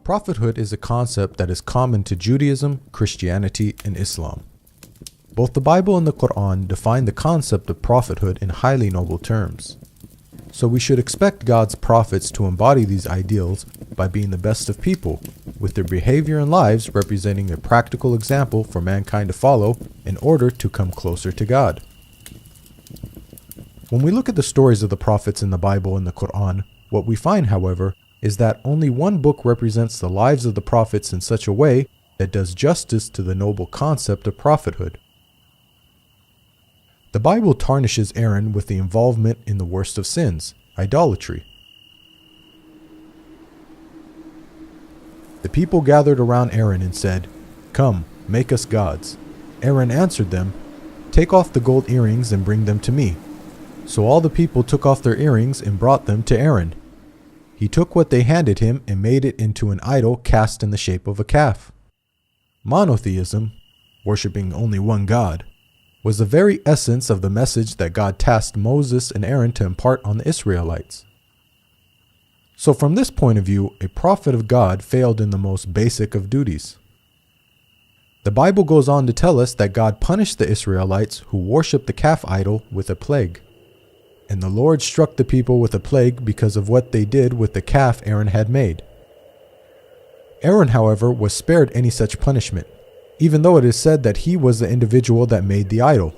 Prophethood is a concept that is common to Judaism, Christianity, and Islam. Both the Bible and the Qur'an define the concept of prophethood in highly noble terms. So we should expect God's prophets to embody these ideals by being the best of people, with their behavior and lives representing a practical example for mankind to follow in order to come closer to God. When we look at the stories of the prophets in the Bible and the Qur'an, what we find, however, is that only one book represents the lives of the prophets in such a way that does justice to the noble concept of prophethood. The Bible tarnishes Aaron with the involvement in the worst of sins, idolatry. The people gathered around Aaron and said, "Come, make us gods." Aaron answered them, "Take off the gold earrings and bring them to me." So all the people took off their earrings and brought them to Aaron. He took what they handed him and made it into an idol cast in the shape of a calf. Monotheism, worshipping only one God, was the very essence of the message that God tasked Moses and Aaron to impart on the Israelites. So from this point of view, a prophet of God failed in the most basic of duties. The Bible goes on to tell us that God punished the Israelites who worshipped the calf idol with a plague. And the Lord struck the people with a plague because of what they did with the calf Aaron had made. Aaron, however, was spared any such punishment, even though it is said that he was the individual that made the idol.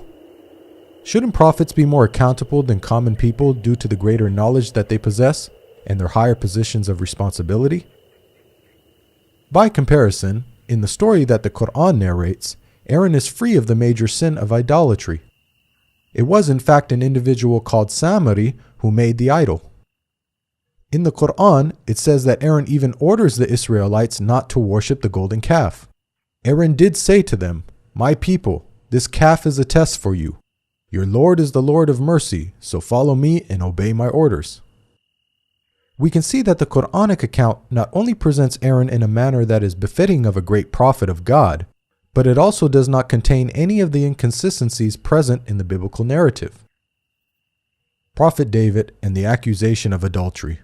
Shouldn't prophets be more accountable than common people due to the greater knowledge that they possess and their higher positions of responsibility? By comparison, in the story that the Qur'an narrates, Aaron is free of the major sin of idolatry. It was in fact an individual called Samari who made the idol. In the Qur'an, it says that Aaron even orders the Israelites not to worship the golden calf. Aaron did say to them, "My people, this calf is a test for you. Your Lord is the Lord of mercy, so follow me and obey my orders." We can see that the Qur'anic account not only presents Aaron in a manner that is befitting of a great prophet of God, but it also does not contain any of the inconsistencies present in the biblical narrative. Prophet David and the accusation of adultery.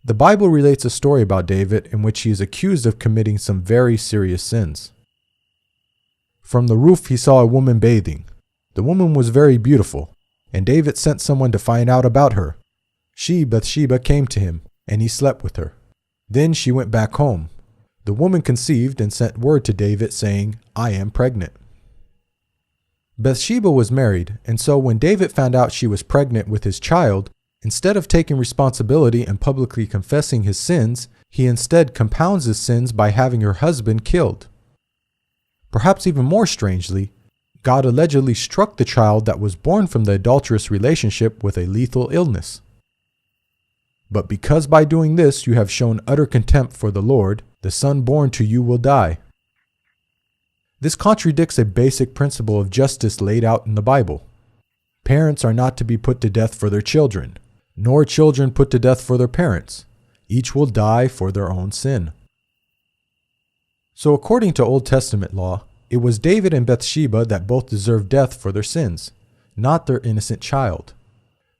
The Bible relates a story about David in which he is accused of committing some very serious sins. From the roof he saw a woman bathing. The woman was very beautiful, and David sent someone to find out about her. She, Bathsheba, came to him, and he slept with her. Then she went back home. The woman conceived and sent word to David saying, "I am pregnant." Bathsheba was married, and so when David found out she was pregnant with his child, instead of taking responsibility and publicly confessing his sins, he instead compounds his sins by having her husband killed. Perhaps even more strangely, God allegedly struck the child that was born from the adulterous relationship with a lethal illness. But because by doing this you have shown utter contempt for the Lord, the son born to you will die. This contradicts a basic principle of justice laid out in the Bible. Parents are not to be put to death for their children, nor children put to death for their parents. Each will die for their own sin. So according to Old Testament law, it was David and Bathsheba that both deserved death for their sins, not their innocent child.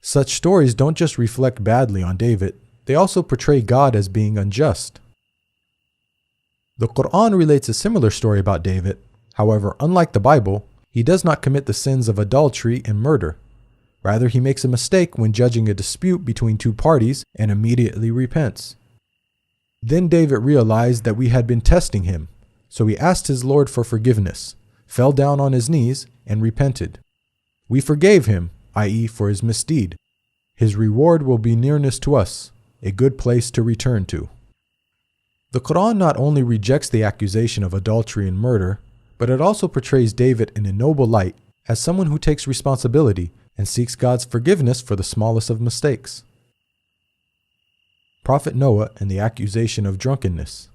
Such stories don't just reflect badly on David, they also portray God as being unjust. The Qur'an relates a similar story about David. However, unlike the Bible, he does not commit the sins of adultery and murder. Rather, he makes a mistake when judging a dispute between two parties and immediately repents. Then David realized that we had been testing him, so he asked his Lord for forgiveness, fell down on his knees, and repented. We forgave him, i.e., for his misdeed. His reward will be nearness to us, a good place to return to. The Qur'an not only rejects the accusation of adultery and murder, but it also portrays David in a noble light as someone who takes responsibility and seeks God's forgiveness for the smallest of mistakes. Prophet Noah and the accusation of drunkenness.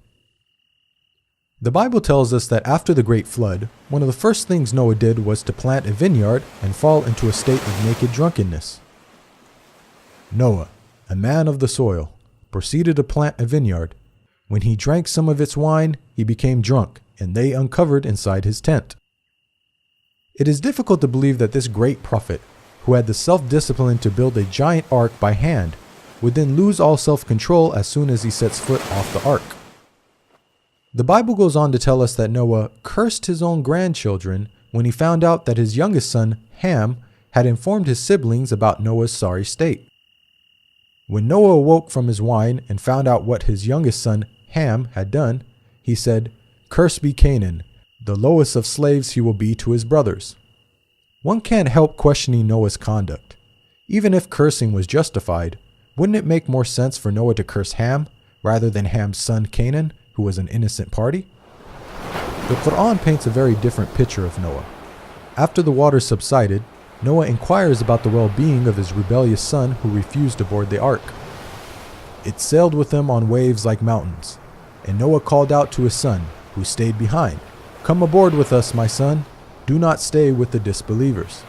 The Bible tells us that after the great flood, one of the first things Noah did was to plant a vineyard and fall into a state of naked drunkenness. Noah, a man of the soil, proceeded to plant a vineyard. When he drank some of its wine, he became drunk, and they uncovered inside his tent. It is difficult to believe that this great prophet, who had the self-discipline to build a giant ark by hand, would then lose all self-control as soon as he sets foot off the ark. The Bible goes on to tell us that Noah cursed his own grandchildren when he found out that his youngest son, Ham, had informed his siblings about Noah's sorry state. When Noah awoke from his wine and found out what his youngest son, Ham, had done, he said, "Cursed be Canaan, the lowest of slaves he will be to his brothers." One can't help questioning Noah's conduct. Even if cursing was justified, wouldn't it make more sense for Noah to curse Ham rather than Ham's son Canaan, who was an innocent party? The Qur'an paints a very different picture of Noah. After the waters subsided, Noah inquires about the well-being of his rebellious son who refused to board the ark. It sailed with them on waves like mountains, and Noah called out to his son, who stayed behind, "Come aboard with us, my son. Do not stay with the disbelievers."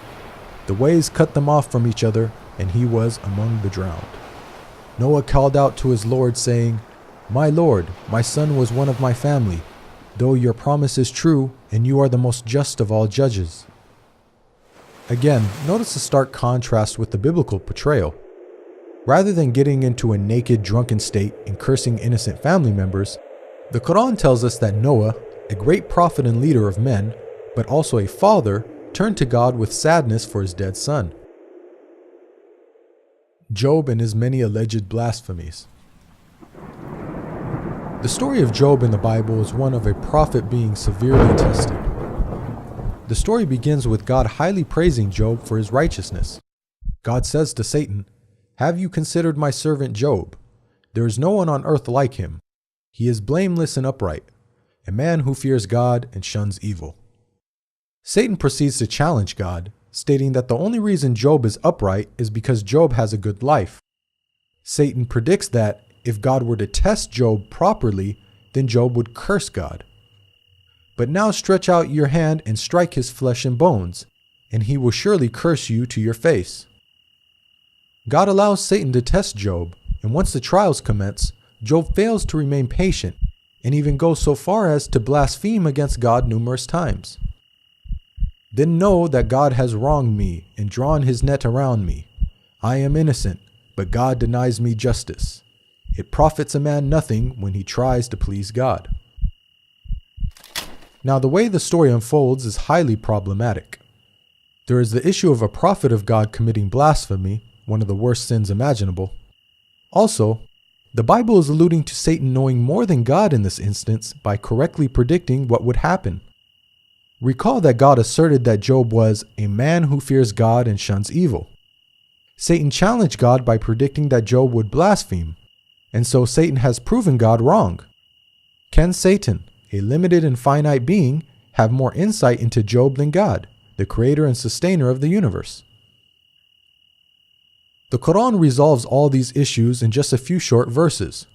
The waves cut them off from each other, and he was among the drowned. Noah called out to his Lord, saying, "My Lord, my son was one of my family, though your promise is true, and you are the most just of all judges." Again, notice the stark contrast with the biblical portrayal. Rather than getting into a naked, drunken state and cursing innocent family members, the Quran tells us that Noah, a great prophet and leader of men, but also a father, turned to God with sadness for his dead son. Job and his many alleged blasphemies. The story of Job in the Bible is one of a prophet being severely tested. The story begins with God highly praising Job for his righteousness. God says to Satan, "Have you considered my servant Job? There is no one on earth like him. He is blameless and upright, a man who fears God and shuns evil." Satan proceeds to challenge God, stating that the only reason Job is upright is because Job has a good life. Satan predicts that if God were to test Job properly, then Job would curse God. "But now stretch out your hand and strike his flesh and bones, and he will surely curse you to your face." God allows Satan to test Job, and once the trials commence, Job fails to remain patient, and even goes so far as to blaspheme against God numerous times. "Then know that God has wronged me and drawn his net around me. I am innocent, but God denies me justice. It profits a man nothing when he tries to please God." Now, the way the story unfolds is highly problematic. There is the issue of a prophet of God committing blasphemy, one of the worst sins imaginable. Also, the Bible is alluding to Satan knowing more than God in this instance by correctly predicting what would happen. Recall that God asserted that Job was a man who fears God and shuns evil. Satan challenged God by predicting that Job would blaspheme, and so Satan has proven God wrong. Can Satan, a limited and finite being, have more insight into Job than God, the creator and sustainer of the universe? The Quran resolves all these issues in just a few short verses.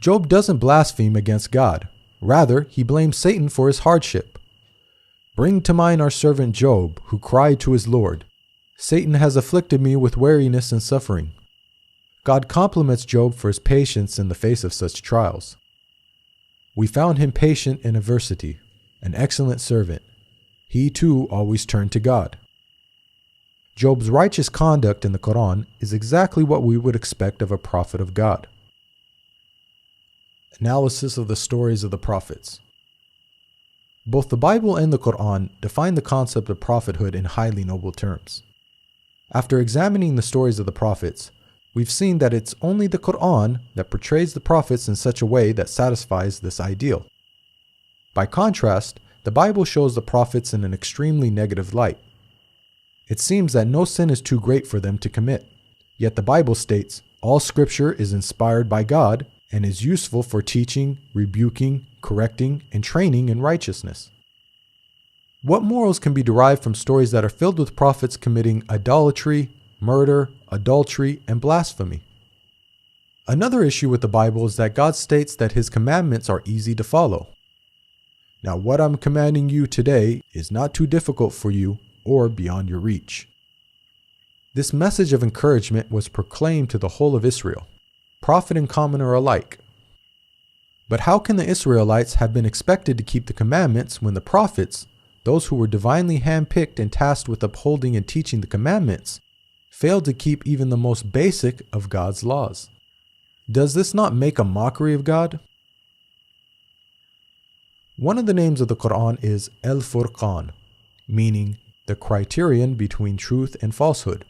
Job doesn't blaspheme against God. Rather, he blames Satan for his hardship. "Bring to mind our servant Job, who cried to his Lord, 'Satan has afflicted me with weariness and suffering.'" God compliments Job for his patience in the face of such trials. "We found him patient in adversity, an excellent servant. He too always turned to God." Job's righteous conduct in the Quran is exactly what we would expect of a prophet of God. Analysis of the stories of the prophets. Both the Bible and the Quran define the concept of prophethood in highly noble terms. After examining the stories of the prophets, we've seen that it's only the Qur'an that portrays the prophets in such a way that satisfies this ideal. By contrast, the Bible shows the prophets in an extremely negative light. It seems that no sin is too great for them to commit, yet the Bible states, "All scripture is inspired by God and is useful for teaching, rebuking, correcting, and training in righteousness." What morals can be derived from stories that are filled with prophets committing idolatry, murder, adultery, and blasphemy? Another issue with the Bible is that God states that his commandments are easy to follow. Now, what I'm commanding you today is not too difficult for you or beyond your reach. This message of encouragement was proclaimed to the whole of Israel, prophet and commoner alike. But how can the Israelites have been expected to keep the commandments when the prophets, those who were divinely handpicked and tasked with upholding and teaching the commandments, failed to keep even the most basic of God's laws. Does this not make a mockery of God? One of the names of the Qur'an is Al-Furqan, meaning the criterion between truth and falsehood.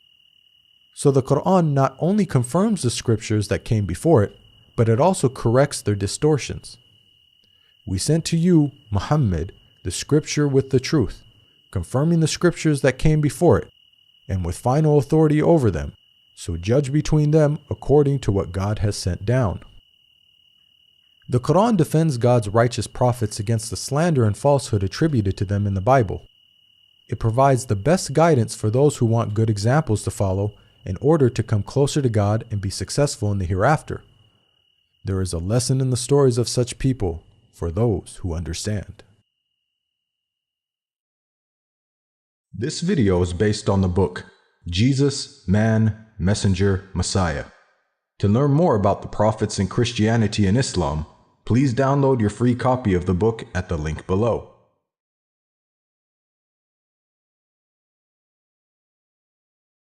So the Qur'an not only confirms the scriptures that came before it, but it also corrects their distortions. We sent to you, Muhammad, the scripture with the truth, confirming the scriptures that came before it, and with final authority over them, so judge between them according to what God has sent down. The Qur'an defends God's righteous prophets against the slander and falsehood attributed to them in the Bible. It provides the best guidance for those who want good examples to follow in order to come closer to God and be successful in the hereafter. There is a lesson in the stories of such people for those who understand. This video is based on the book Jesus, Man, Messenger, Messiah. To learn more about the prophets in Christianity and Islam, please download your free copy of the book at the link below.